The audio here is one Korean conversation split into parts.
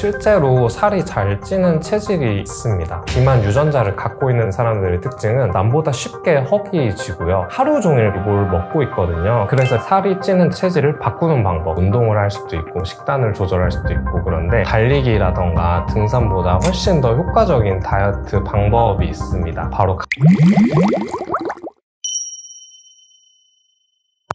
실제로 살이 잘 찌는 체질이 있습니다. 비만 유전자를 갖고 있는 사람들의 특징은 남보다 쉽게 허기지고요. 하루 종일 뭘 먹고 있거든요. 그래서 살이 찌는 체질을 바꾸는 방법, 운동을 할 수도 있고 식단을 조절할 수도 있고, 그런데 달리기라던가 등산보다 훨씬 더 효과적인 다이어트 방법이 있습니다. 바로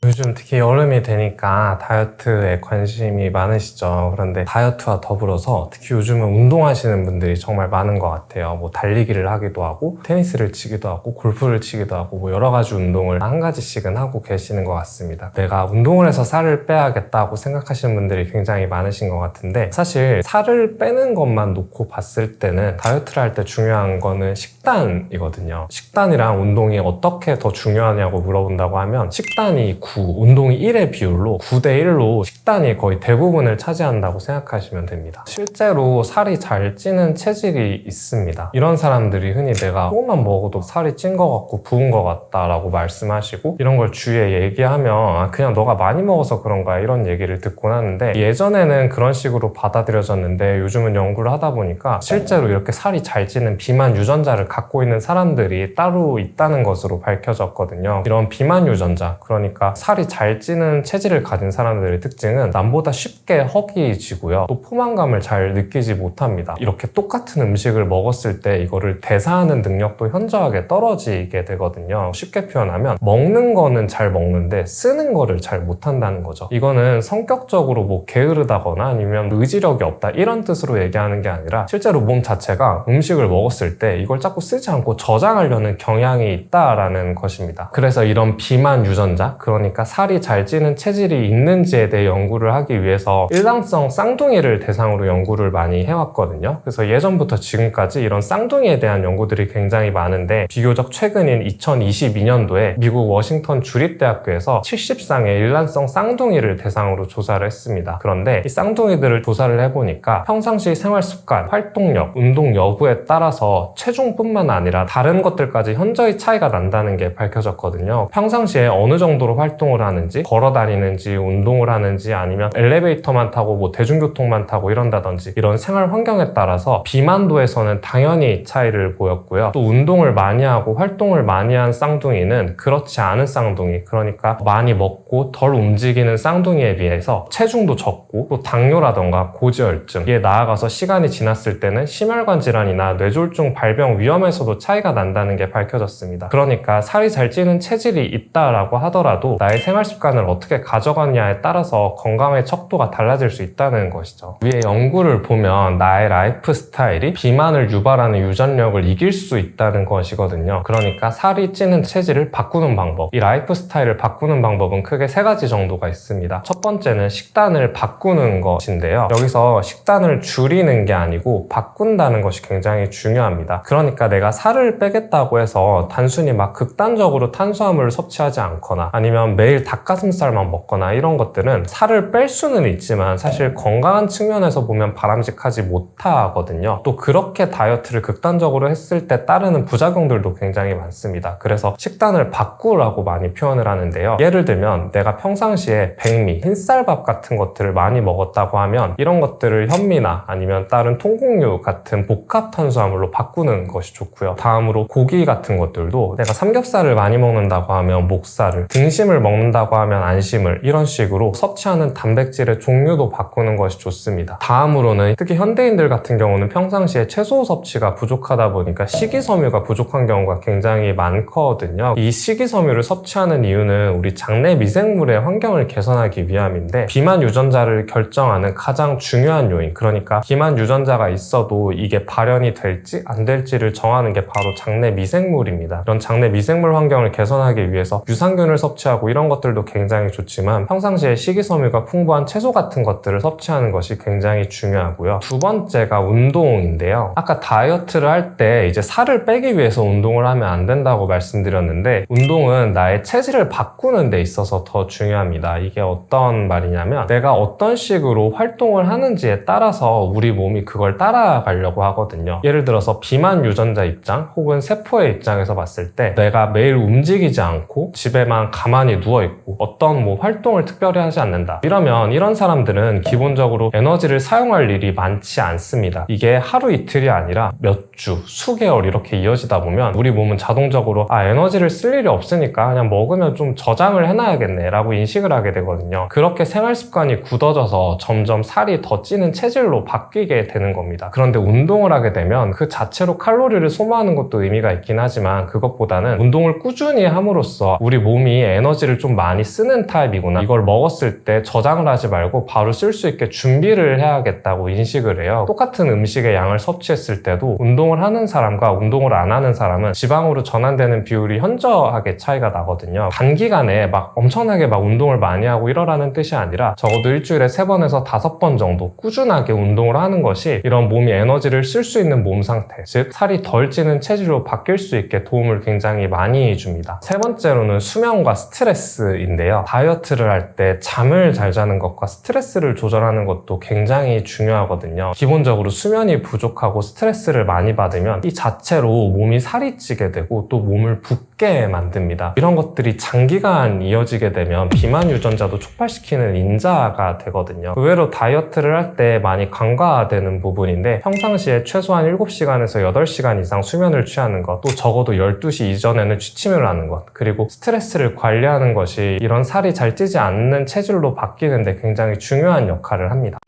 요즘 특히 여름이 되니까 다이어트에 관심이 많으시죠. 그런데 다이어트와 더불어서 특히 요즘은 운동하시는 분들이 정말 많은 것 같아요. 뭐 달리기를 하기도 하고 테니스를 치기도 하고 골프를 치기도 하고 뭐 여러 가지 운동을 한 가지씩은 하고 계시는 것 같습니다. 내가 운동을 해서 살을 빼야겠다고 생각하시는 분들이 굉장히 많으신 것 같은데, 사실 살을 빼는 것만 놓고 봤을 때는 다이어트를 할 때 중요한 거는 식단이거든요. 식단이랑 운동이 어떻게 더 중요하냐고 물어본다고 하면 식단이 9, 운동이 1의 비율로 9대 1로 식단이 거의 대부분을 차지한다고 생각하시면 됩니다. 실제로 살이 잘 찌는 체질이 있습니다. 이런 사람들이 흔히 내가 조금만 먹어도 살이 찐 것 같고 부은 것 같다라고 말씀하시고, 이런 걸 주위에 얘기하면 그냥 너가 많이 먹어서 그런 거야 이런 얘기를 듣곤 하는데, 예전에는 그런 식으로 받아들여졌는데 요즘은 연구를 하다 보니까 실제로 이렇게 살이 잘 찌는 비만 유전자를 갖고 있는 사람들이 따로 있다는 것으로 밝혀졌거든요. 이런 비만 유전자, 그러니까 살이 잘 찌는 체질을 가진 사람들의 특징은 남보다 쉽게 허기지고요. 또 포만감을 잘 느끼지 못합니다. 이렇게 똑같은 음식을 먹었을 때 이거를 대사하는 능력도 현저하게 떨어지게 되거든요. 쉽게 표현하면 먹는 거는 잘 먹는데 쓰는 거를 잘 못한다는 거죠. 이거는 성격적으로 뭐 게으르다거나 아니면 의지력이 없다 이런 뜻으로 얘기하는 게 아니라, 실제로 몸 자체가 음식을 먹었을 때 이걸 자꾸 쓰지 않고 저장하려는 경향이 있다라는 것입니다. 그래서 이런 비만 유전자, 그러니까 살이 잘 찌는 체질이 있는지에 대해 연구를 하기 위해서 일란성 쌍둥이를 대상으로 연구를 많이 해왔거든요. 그래서 예전부터 지금까지 이런 쌍둥이에 대한 연구들이 굉장히 많은데, 비교적 최근인 2022년도에 미국 워싱턴 주립대학교에서 70쌍의 일란성 쌍둥이를 대상으로 조사를 했습니다. 그런데 이 쌍둥이들을 조사를 해보니까 평상시 생활 습관, 활동력, 운동 여부에 따라서 체중뿐만 아니라 다른 것들까지 현저히 차이가 난다는 게 밝혀졌거든요. 평상시에 어느 정도로 활동을 하는지, 걸어 다니는지, 운동을 하는지, 아니면 엘리베이터만 타고 뭐 대중교통만 타고 이런다든지, 이런 생활 환경에 따라서 비만도에서는 당연히 차이를 보였고요. 또 운동을 많이 하고 활동을 많이 한 쌍둥이는 그렇지 않은 쌍둥이, 그러니까 많이 먹고 덜 움직이는 쌍둥이에 비해서 체중도 적고, 또 당뇨라던가 고지혈증에 나아가서 시간이 지났을 때는 심혈관 질환이나 뇌졸중 발병 위험에서도 차이가 난다는 게 밝혀졌습니다. 그러니까 살이 잘 찌는 체질이 있다라고 하더라도 나의 생활 습관을 어떻게 가져가냐에 따라서 건강의 척도가 달라질 수 있다는 것이죠. 위에 연구를 보면 나의 라이프 스타일이 비만을 유발하는 유전력을 이길 수 있다는 것이거든요. 그러니까 살이 찌는 체질을 바꾸는 방법, 이 라이프 스타일을 바꾸는 방법은 크게 3가지 정도가 있습니다. 첫 번째는 식단을 바꾸는 것인데요. 여기서 식단을 줄이는 게 아니고 바꾼다는 것이 굉장히 중요합니다. 그러니까 내가 살을 빼겠다고 해서 단순히 막 극단적으로 탄수화물을 섭취하지 않거나 아니면 매일 닭가슴살만 먹거나 이런 것들은 살을 뺄 수는 있지만 사실 건강한 측면에서 보면 바람직하지 못하거든요. 또 그렇게 다이어트를 극단적으로 했을 때 따르는 부작용들도 굉장히 많습니다. 그래서 식단을 바꾸라고 많이 표현을 하는데요. 예를 들면 내가 평상시에 백미, 흰쌀밥 같은 것들을 많이 먹었다고 하면 이런 것들을 현미나 아니면 다른 통곡류 같은 복합 탄수화물로 바꾸는 것이 좋고요. 다음으로 고기 같은 것들도 내가 삼겹살을 많이 먹는다고 하면 목살을, 등심을 먹는다고 하면 안심을, 이런 식으로 섭취하는 단백질의 종류도 바꾸는 것이 좋습니다. 다음으로는 특히 현대인들 같은 경우는 평상시에 채소 섭취가 부족하다 보니까 식이섬유가 부족한 경우가 굉장히 많거든요. 이 식이섬유를 섭취하는 이유는 우리 장내 미생물의 환경을 개선하기 위함인데, 비만 유전자를 결정하는 가장 중요한 요인, 그러니까 비만 유전자가 있어도 이게 발현이 될지 안 될지를 정하는 게 바로 장내 미생물입니다. 이런 장내 미생물 환경을 개선하기 위해서 유산균을 섭취하고 이런 것들도 굉장히 좋지만 평상시에 식이섬유가 풍부한 채소 같은 것들을 섭취하는 것이 굉장히 중요하고요. 두 번째가 운동인데요. 아까 다이어트를 할 때 이제 살을 빼기 위해서 운동을 하면 안 된다고 말씀드렸는데, 운동은 나의 체질을 바꾸는 데 있어서 더 중요합니다. 이게 어떤 말이냐면 내가 어떤 식으로 활동을 하는지에 따라서 우리 몸이 그걸 따라가려고 하거든요. 예를 들어서 비만 유전자 입장 혹은 세포의 입장에서 봤을 때 내가 매일 움직이지 않고 집에만 가만히 누워있고 어떤 뭐 활동을 특별히 하지 않는다. 이러면 이런 사람들은 기본적으로 에너지를 사용할 일이 많지 않습니다. 이게 하루 이틀이 아니라 몇 주, 수개월 이렇게 이어지다 보면 우리 몸은 자동적으로 에너지를 쓸 일이 없으니까 그냥 먹으면 좀 저장을 해놔야겠네 라고 인식을 하게 되거든요. 그렇게 생활 습관이 굳어져서 점점 살이 더 찌는 체질로 바뀌게 되는 겁니다. 그런데 운동을 하게 되면 그 자체로 칼로리를 소모하는 것도 의미가 있긴 하지만 그것보다는 운동을 꾸준히 함으로써 우리 몸이 에너지를 좀 많이 쓰는 타입이구나, 이걸 먹었을 때 저장을 하지 말고 바로 쓸 수 있게 준비를 해야겠다고 인식을 해요. 똑같은 음식의 양을 섭취했을 때도 운동을 하는 사람과 운동을 안 하는 사람은 지방으로 전환되는 비율이 현저하게 차이가 나거든요. 단기간에 막 엄청나게 막 운동을 많이 하고 이러라는 뜻이 아니라 적어도 일주일에 3번에서 5번 정도 꾸준하게 운동을 하는 것이 이런 몸이 에너지를 쓸 수 있는 몸 상태, 즉 살이 덜 찌는 체질로 바뀔 수 있게 도움을 굉장히 많이 줍니다. 세 번째로는 수면과 스트레스인데요. 다이어트를 할 때 잠을 잘 자는 것과 스트레스를 조절하는 것도 굉장히 중요하거든요. 기본적으로 수면이 부족하고 스트레스를 많이 받으면 이 자체로 몸이 살이 찌게 되고 또 몸을 붓게 만듭니다. 이런 것들이 장기간 이어지게 되면 비만 유전자도 촉발시키는 인자가 되거든요. 의외로 다이어트를 할 때 많이 간과되는 부분인데 평상시에 최소한 7시간에서 8시간 이상 수면을 취하는 것, 또 적어도 12시 이전에는 취침을 하는 것, 그리고 스트레스를 관리하는 것이 이런 살이 잘 찌지 않는 체질로 바뀌는데 굉장히 중요한 역할을 합니다.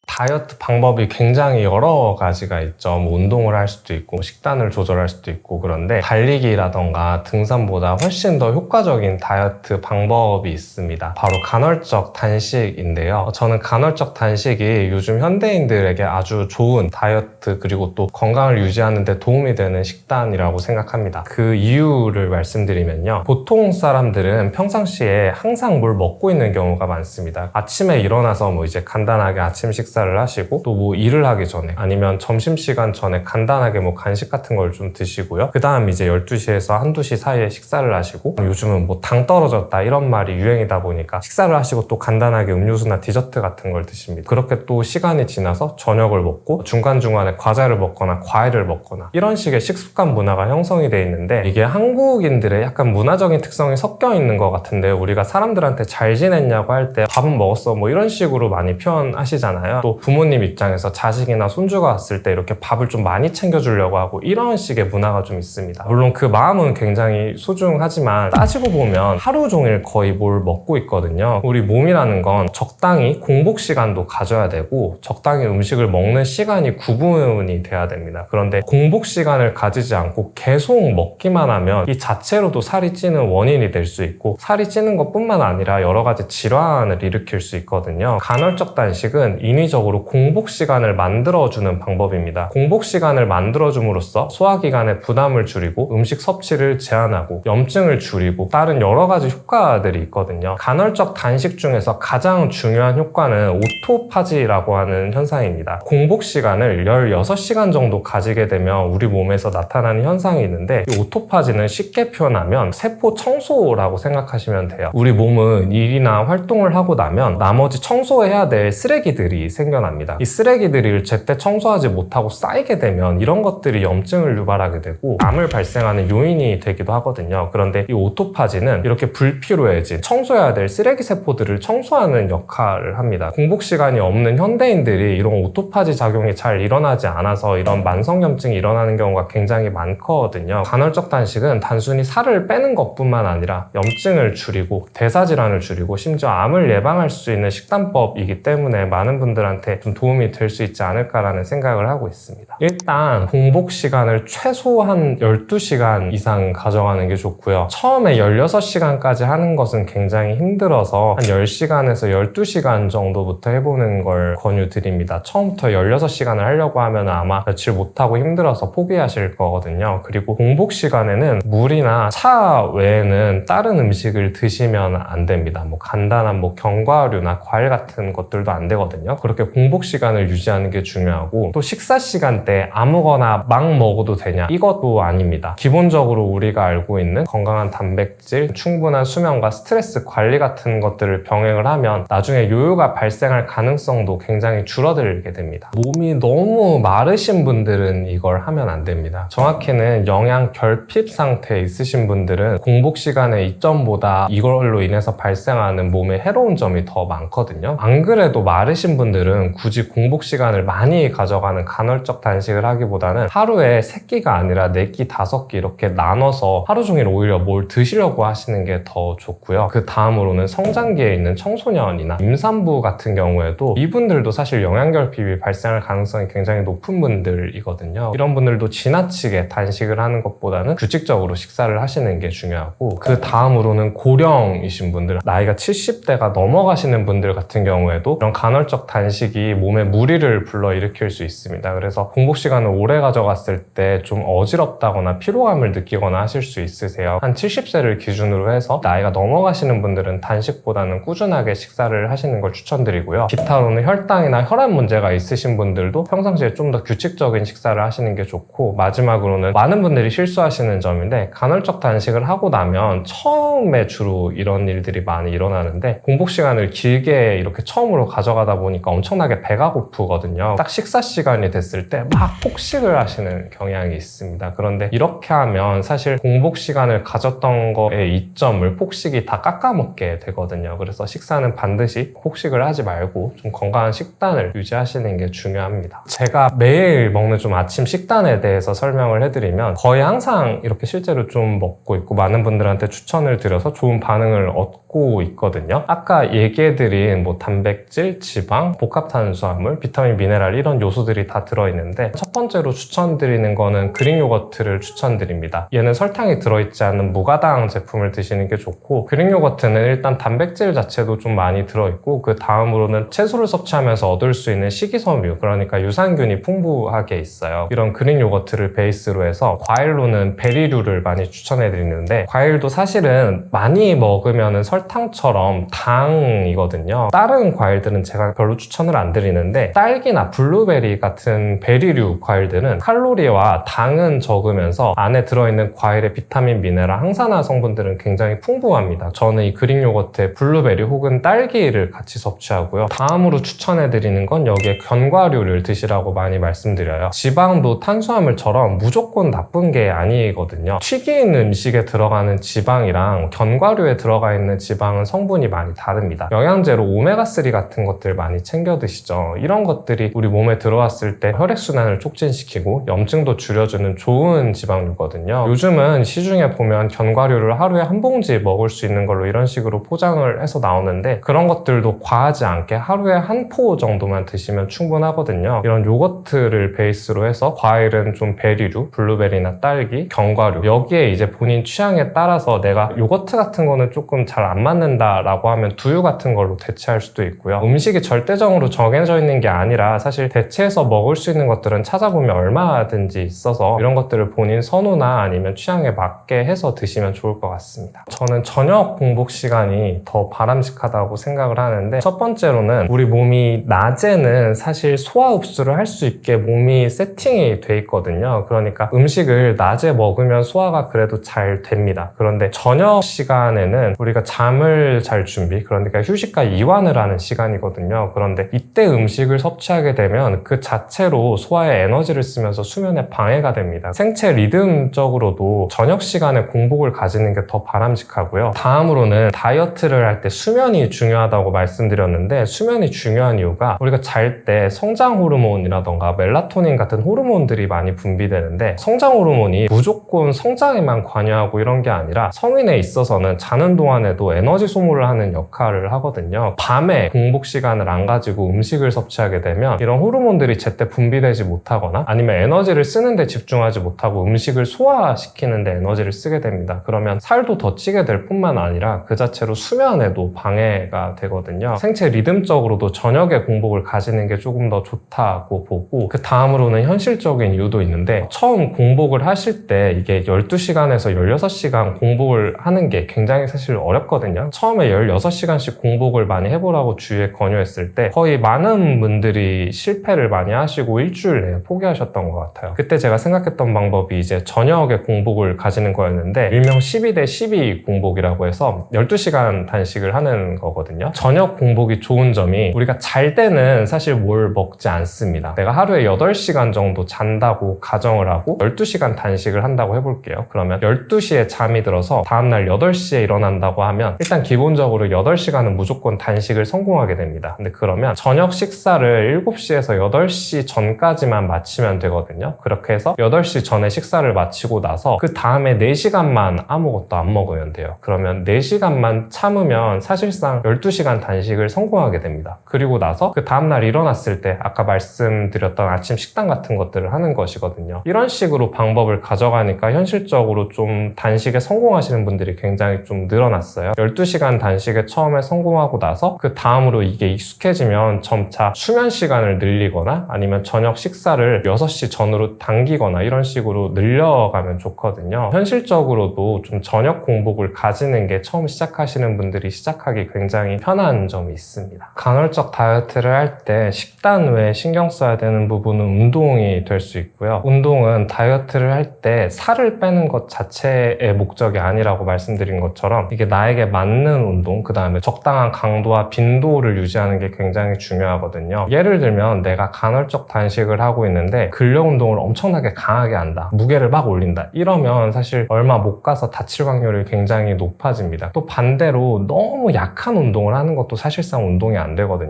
다이어트 방법이 굉장히 여러 가지가 있죠. 뭐 운동을 할 수도 있고 식단을 조절할 수도 있고, 그런데 달리기라던가 등산보다 훨씬 더 효과적인 다이어트 방법이 있습니다. 바로 간헐적 단식인데요. 저는 간헐적 단식이 요즘 현대인들에게 아주 좋은 다이어트 그리고 또 건강을 유지하는 데 도움이 되는 식단이라고 생각합니다. 그 이유를 말씀드리면요. 보통 사람들은 평상시에 항상 뭘 먹고 있는 경우가 많습니다. 아침에 일어나서 뭐 이제 간단하게 아침 식사를 하시고 또 뭐 일을 하기 전에 아니면 점심시간 전에 간단하게 뭐 간식 같은 걸 좀 드시고요. 그 다음 이제 12시에서 1~2시 사이에 식사를 하시고, 요즘은 뭐 당 떨어졌다 이런 말이 유행이다 보니까 식사를 하시고 또 간단하게 음료수나 디저트 같은 걸 드십니다. 그렇게 또 시간이 지나서 저녁을 먹고 중간중간에 과자를 먹거나 과일을 먹거나 이런 식의 식습관 문화가 형성이 돼 있는데, 이게 한국인들의 약간 문화적인 특성이 섞여 있는 것 같은데, 우리가 사람들한테 잘 지냈냐고 할 때 밥은 먹었어 뭐 이런 식으로 많이 표현하시잖아요. 또 부모님 입장에서 자식이나 손주가 왔을 때 이렇게 밥을 좀 많이 챙겨주려고 하고 이런 식의 문화가 좀 있습니다. 물론 그 마음은 굉장히 소중하지만 따지고 보면 하루 종일 거의 뭘 먹고 있거든요. 우리 몸이라는 건 적당히 공복 시간도 가져야 되고 적당히 음식을 먹는 시간이 구분이 돼야 됩니다. 그런데 공복 시간을 가지지 않고 계속 먹기만 하면 이 자체로도 살이 찌는 원인이 될 수 있고, 살이 찌는 것뿐만 아니라 여러 가지 질환을 일으킬 수 있거든요. 간헐적 단식은 인위적으로 공복 시간을 만들어주는 방법입니다. 공복 시간을 만들어줌으로써 소화기관의 부담을 줄이고 음식 섭취를 제한하고 염증을 줄이고 다른 여러 가지 효과들이 있거든요. 간헐적 단식 중에서 가장 중요한 효과는 오토파지라고 하는 현상입니다. 공복 시간을 16시간 정도 가지게 되면 우리 몸에서 나타나는 현상이 있는데, 이 오토파지는 쉽게 표현하면 세포 청소라고 생각하시면 돼요. 우리 몸은 일이나 활동을 하고 나면 나머지 청소해야 될 쓰레기들이 생겨납니다. 이 쓰레기들을 제때 청소하지 못하고 쌓이게 되면 이런 것들이 염증을 유발하게 되고 암을 발생하는 요인이 되기도 하거든요. 그런데 이 오토파지는 이렇게 불필요해진 청소해야 될 쓰레기 세포들을 청소하는 역할을 합니다. 공복 시간이 없는 현대인들이 이런 오토파지 작용이 잘 일어나지 않아서 이런 만성염증이 일어나는 경우가 굉장히 많거든요. 간헐적 단식은 단순히 살을 빼는 것뿐만 아니라 염증을 줄이고 대사질환을 줄이고 심지어 암을 예방할 수 있는 식단법이기 때문에 많은 분들한테 좀 도움이 될 수 있지 않을까라는 생각을 하고 있습니다. 일단 공복 시간을 최소한 12시간 이상 가져가는 게 좋고요. 처음에 16시간까지 하는 것은 굉장히 힘들어서 한 10시간에서 12시간 정도부터 해보는 걸 권유드립니다. 처음부터 16시간을 하려고 하면 아마 며칠 못하고 힘들어서 포기하실 거거든요. 그리고 공복 시간에는 물이나 차 외에는 다른 음식을 드시면 안 됩니다. 뭐 간단한 뭐 견과류나 과일 같은 것들도 안 되거든요. 그렇게 공복 시간을 유지하는 게 중요하고, 또 식사 시간대 아무거나 막 먹어도 되냐? 이것도 아닙니다. 기본적으로 우리가 알고 있는 건강한 단백질, 충분한 수면과 스트레스 관리 같은 것들을 병행을 하면 나중에 요요가 발생할 가능성도 굉장히 줄어들게 됩니다. 몸이 너무 마르신 분들은 이걸 하면 안 됩니다. 정확히는 영양 결핍 상태에 있으신 분들은 공복 시간의 이점보다 이걸로 인해서 발생하는 몸에 해로운 점이 더 많거든요. 안 그래도 마르신 분들은 굳이 공복 시간을 많이 가져가는 간헐적 단식을 하기보다는 하루에 3끼가 아니라 4끼, 5끼 이렇게 나눠서 하루 종일 오히려 뭘 드시려고 하시는 게 더 좋고요. 그 다음으로는 성장기에 있는 청소년이나 임산부 같은 경우에도 이분들도 사실 영양결핍이 발생할 가능성이 굉장히 높은 분들이거든요. 이런 분들도 지나치게 단식을 하는 것보다는 규칙적으로 식사를 하시는 게 중요하고, 그 다음으로는 고령이신 분들, 나이가 70대가 넘어가시는 분들 같은 경우에도 이런 간헐적 단식이 몸에 무리를 불러일으킬 수 있습니다. 그래서 공복 시간을 오래 가져갔을 때 좀 어지럽다거나 피로감을 느끼거나 하실 수 있으세요. 한 70세를 기준으로 해서 나이가 넘어가시는 분들은 단식보다는 꾸준하게 식사를 하시는 걸 추천드리고요. 기타로는 혈당이나 혈압 문제가 있으신 분들도 평상시에 좀 더 규칙적인 식사를 하시는 게 좋고, 마지막으로는 많은 분들이 실수하시는 점인데, 간헐적 단식을 하고 나면 처음에 주로 이런 일들이 많이 일어나는데, 공복 시간을 길게 이렇게 처음으로 가져가다 보니까 엄청나게 배가 고프거든요. 딱 식사 시간이 됐을 때 막 폭식을 하시는 경향이 있습니다. 그런데 이렇게 하면 사실 공복 시간을 가졌던 거의 이점을 폭식이 다 깎아먹게 되거든요. 그래서 식사는 반드시 폭식을 하지 말고 좀 건강한 식단을 유지하시는 게 중요합니다. 제가 매일 먹는 좀 아침 식단에 대해서 설명을 해드리면 거의 항상 이렇게 실제로 좀 먹고 있고, 많은 분들한테 추천을 드려서 좋은 반응을 얻고 있거든요. 아까 얘기해드린 단백질, 지방, 복합탄수화물, 비타민, 미네랄 이런 요소들이 다 들어있는데, 첫 번째로 추천드리는 거는 그릭 요거트를 추천드립니다. 얘는 설탕이 들어있지 않은 무가당 제품을 드시는 게 좋고, 그릭 요거트는 일단 단백질 자체도 좀 많이 들어있고, 그 다음으로는 채소를 섭취하면서 얻을 수 있는 식이섬유, 그러니까 유산균이 풍부하게 있어요. 이런 그릭 요거트를 베이스로 해서 과일로는 베리류를 많이 추천해드리는데, 과일도 사실은 많이 먹으면 설탕처럼 당이거든요. 다른 과일들은 제가 별로 추천을 안 드리는데, 딸기나 블루베리 같은 베리류 과일들은 칼로리와 당은 적으면서 안에 들어있는 과일의 비타민, 미네랄, 항산화 성분들은 굉장히 풍부합니다. 저는 이 그릭 요거트에 블루베리 혹은 딸기를 같이 섭취하고요. 다음으로 추천해드리는 건 여기에 견과류를 드시라고 많이 말씀드려요. 지방도 탄수화물처럼 무조건 나쁜 게 아니거든요. 튀긴 음식에 들어가는 지방이랑 견과류에 들어가 있는 지방은 성분이 많이 다릅니다. 영양제로 오메가3 같은 것들 많이 챙겨 드시죠. 이런 것들이 우리 몸에 들어왔을 때 혈액순환을 촉진시키고 염증도 줄여주는 좋은 지방류거든요. 요즘은 시중에 보면 견과류를 하루에 한 봉지 먹을 수 있는 걸로 이런 식으로 포장을 해서 나오는데, 그런 것들도 과하지 않게 하루에 한 포 정도만 드시면 충분하거든요. 이런 요거트를 베이스로 해서 과일은 좀 베리류, 블루베리나 딸기, 견과류, 여기에 이제 본인 취향에 따라서 내가 요거트 같은 거는 조금 잘 안 맞는다라고 하면 두유 같은 걸로 대체할 수도 있고요. 음식이 절대적으로 정해져 있는 게 아니라 사실 대체해서 먹을 수 있는 것들은 찾아보면 얼마든지 있어서 이런 것들을 본인 선호나 아니면 취향에 맞게 해서 드시면 좋을 것 같습니다. 저는 저녁 공복 시간이 더 바람직하다고 생각을 하는데, 첫 번째로는 우리 몸이 낮에는 사실 소화 흡수를 할 수 있게 몸이 세팅이 돼 있거든요. 그러니까 음식을 낮에 먹으면 소화가 그래도 잘 됩니다. 그런데 저녁 시간에는 우리가 잠을 잘 준비, 그러니까 휴식과 이완을 하는 시간이거든요. 그런데 이때 음식을 섭취하게 되면 그 자체로 소화에 에너지를 쓰면서 수면에 방해가 됩니다. 생체 리듬적으로도 저녁 시간에 공복을 가지는 게 더 바람직하고요. 다음으로는 다이어트를 할 때 수면이 중요하다고 말씀드렸는데, 수면이 중요한 이유가 우리가 잘 때 성장 호르몬이라던가 멜라토닌 같은 호르몬들이 많이 분비되는데, 성장 호르몬이 무조건 성장에만 관여하고 이런 게 아니라 성인에 있어서는 자는 동안에도 에너지 소모를 하는 역할을 하거든요. 밤에 공복 시간을 안 가지고 음식을 섭취하게 되면 이런 호르몬들이 제때 분비되지 못하고 못하거나 아니면 에너지를 쓰는데 집중하지 못하고 음식을 소화시키는 데 에너지를 쓰게 됩니다. 그러면 살도 더 찌게 될 뿐만 아니라 그 자체로 수면에도 방해가 되거든요. 생체 리듬적으로도 저녁에 공복을 가지는 게 조금 더 좋다고 보고, 그 다음으로는 현실적인 이유도 있는데, 처음 공복을 하실 때 이게 12시간에서 16시간 공복을 하는 게 굉장히 사실 어렵거든요. 처음에 16시간씩 공복을 많이 해보라고 주위에 권유했을 때 거의 많은 분들이 실패를 많이 하시고 일주일 내에 포기하셨던 것 같아요. 그때 제가 생각했던 방법이 이제 저녁에 공복을 가지는 거였는데, 일명 12대 12 공복이라고 해서 12시간 단식을 하는 거거든요. 저녁 공복이 좋은 점이 우리가 잘 때는 사실 뭘 먹지 않습니다. 내가 하루에 8시간 정도 잔다고 가정을 하고 12시간 단식을 한다고 해볼게요. 그러면 12시에 잠이 들어서 다음날 8시에 일어난다고 하면 일단 기본적으로 8시간은 무조건 단식을 성공하게 됩니다. 근데 그러면 저녁 식사를 7시에서 8시 전까지만 마치면 되거든요. 그렇게 해서 8시 전에 식사를 마치고 나서 그 다음에 4시간만 아무것도 안 먹으면 돼요. 그러면 4시간만 참으면 사실상 12시간 단식을 성공하게 됩니다. 그리고 나서 그 다음날 일어났을 때 아까 말씀드렸던 아침 식단 같은 것들을 하는 것이거든요. 이런 식으로 방법을 가져가니까 현실적으로 좀 단식에 성공하시는 분들이 굉장히 좀 늘어났어요. 12시간 단식에 처음에 성공하고 나서 그 다음으로 이게 익숙해지면 점차 수면 시간을 늘리거나 아니면 저녁 식사를 6시 전으로 당기거나 이런 식으로 늘려가면 좋거든요. 현실적으로도 좀 저녁 공복을 가지는 게 처음 시작하시는 분들이 시작하기 굉장히 편한 점이 있습니다. 간헐적 다이어트를 할 때 식단 외에 신경 써야 되는 부분은 운동이 될 수 있고요. 운동은 다이어트를 할 때 살을 빼는 것 자체의 목적이 아니라고 말씀드린 것처럼 이게 나에게 맞는 운동, 그 다음에 적당한 강도와 빈도를 유지하는 게 굉장히 중요하거든요. 예를 들면 내가 간헐적 단식을 하고 있는데 근력 운동을 엄청나게 강하게 한다, 무게를 막 올린다, 이러면 사실 얼마 못 가서 다칠 확률이 굉장히 높아집니다. 또 반대로 너무 약한 운동을 하는 것도 사실상 운동이 안 되거든요.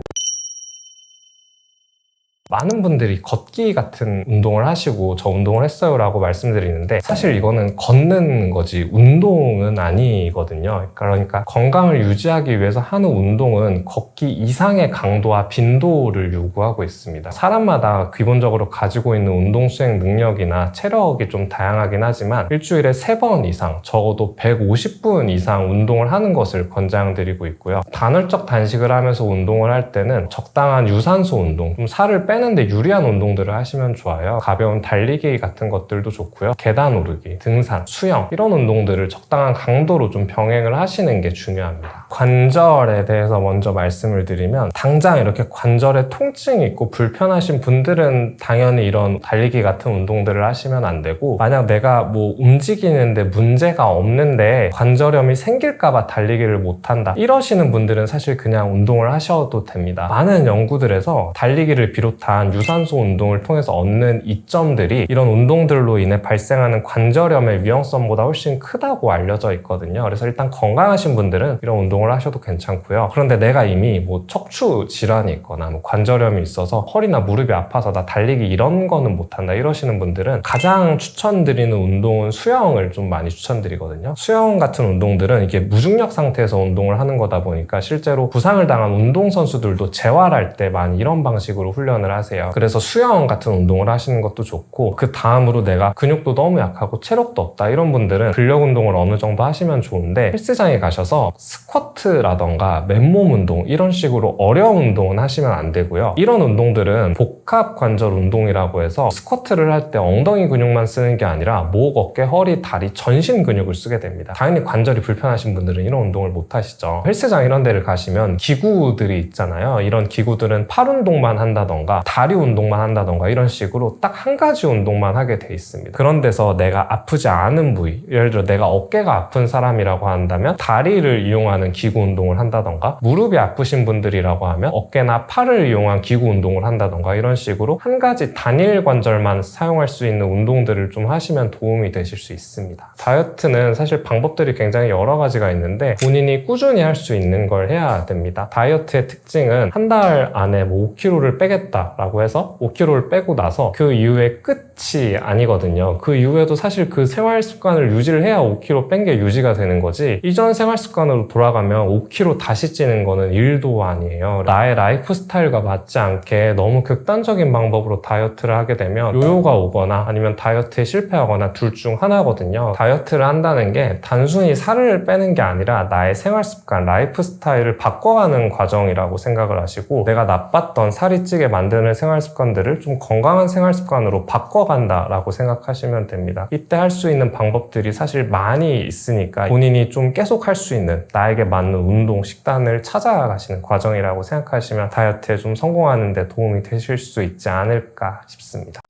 많은 분들이 걷기 같은 운동을 하시고 저 운동을 했어요 라고 말씀드리는데, 사실 이거는 걷는 거지 운동은 아니거든요. 그러니까 건강을 유지하기 위해서 하는 운동은 걷기 이상의 강도와 빈도를 요구하고 있습니다. 사람마다 기본적으로 가지고 있는 운동 수행 능력이나 체력이 좀 다양하긴 하지만 일주일에 3번 이상, 적어도 150분 이상 운동을 하는 것을 권장드리고 있고요. 간헐적 단식을 하면서 운동을 할 때는 적당한 유산소 운동, 좀 살을 빼는데 유리한 운동들을 하시면 좋아요. 가벼운 달리기 같은 것들도 좋고요. 계단 오르기, 등산, 수영 이런 운동들을 적당한 강도로 좀 병행을 하시는 게 중요합니다. 관절에 대해서 먼저 말씀을 드리면, 당장 이렇게 관절에 통증이 있고 불편하신 분들은 당연히 이런 달리기 같은 운동들을 하시면 안 되고, 만약 내가 뭐 움직이는데 문제가 없는데 관절염이 생길까봐 달리기를 못한다 이러시는 분들은 사실 그냥 운동을 하셔도 됩니다. 많은 연구들에서 달리기를 비롯한 유산소 운동을 통해서 얻는 이점들이 이런 운동들로 인해 발생하는 관절염의 위험성보다 훨씬 크다고 알려져 있거든요. 그래서 일단 건강하신 분들은 이런 운동을 하셔도 괜찮고요. 그런데 내가 이미 뭐 척추 질환이 있거나 뭐 관절염이 있어서 허리나 무릎이 아파서 나 달리기 이런 거는 못한다 이러시는 분들은 가장 추천드리는 운동은 수영을 좀 많이 추천드리거든요. 수영 같은 운동들은 이게 무중력 상태에서 운동을 하는 거다 보니까 실제로 부상을 당한 운동선수들도 재활할 때 많이 이런 방식으로 훈련을 하세요. 그래서 수영 같은 운동을 하시는 것도 좋고, 그 다음으로 내가 근육도 너무 약하고 체력도 없다 이런 분들은 근력 운동을 어느 정도 하시면 좋은데, 헬스장에 가셔서 스쿼트라던가 맨몸 운동 이런 식으로 어려운 운동은 하시면 안 되고요. 이런 운동들은 복합 관절 운동이라고 해서 스쿼트를 할 때 엉덩이 근육만 쓰는 게 아니라 목, 어깨, 허리, 다리, 전신 근육을 쓰게 됩니다. 당연히 관절이 불편하신 분들은 이런 운동을 못 하시죠. 헬스장 이런 데를 가시면 기구들이 있잖아요. 이런 기구들은 팔 운동만 한다던가 다리 운동만 한다던가 이런 식으로 딱 한 가지 운동만 하게 돼 있습니다. 그런 데서 내가 아프지 않은 부위, 예를 들어 내가 어깨가 아픈 사람이라고 한다면 다리를 이용하는 기구 운동을 한다던가, 무릎이 아프신 분들이라고 하면 어깨나 팔을 이용한 기구 운동을 한다던가, 이런 식으로 한 가지 단일 관절만 사용할 수 있는 운동들을 좀 하시면 도움이 되실 수 있습니다. 다이어트는 사실 방법들이 굉장히 여러 가지가 있는데 본인이 꾸준히 할 수 있는 걸 해야 됩니다. 다이어트의 특징은 한 달 안에 뭐 5kg를 빼겠다 라고 해서 5kg를 빼고 나서 그 이후에 끝이 아니거든요. 그 이후에도 사실 그 생활 습관을 유지를 해야 5kg 뺀 게 유지가 되는 거지, 이전 생활 습관으로 돌아가면 5kg 다시 찌는 거는 일도 아니에요. 나의 라이프 스타일과 맞지 않게 너무 극단적인 방법으로 다이어트를 하게 되면 요요가 오거나 아니면 다이어트에 실패하거나 둘 중 하나거든요. 다이어트를 한다는 게 단순히 살을 빼는 게 아니라 나의 생활 습관, 라이프 스타일을 바꿔가는 과정이라고 생각을 하시고, 내가 나빴던 살이 찌게 만드는 생활 습관들을 좀 건강한 생활 습관으로 바꿔간다 라고 생각하시면 됩니다. 이때 할 수 있는 방법들이 사실 많이 있으니까 본인이 좀 계속 할 수 있는 나에게 맞는 운동, 식단을 찾아가시는 과정이라고 생각하시면 다이어트에 좀 성공하는 데 도움이 되실 수 있지 않을까 싶습니다.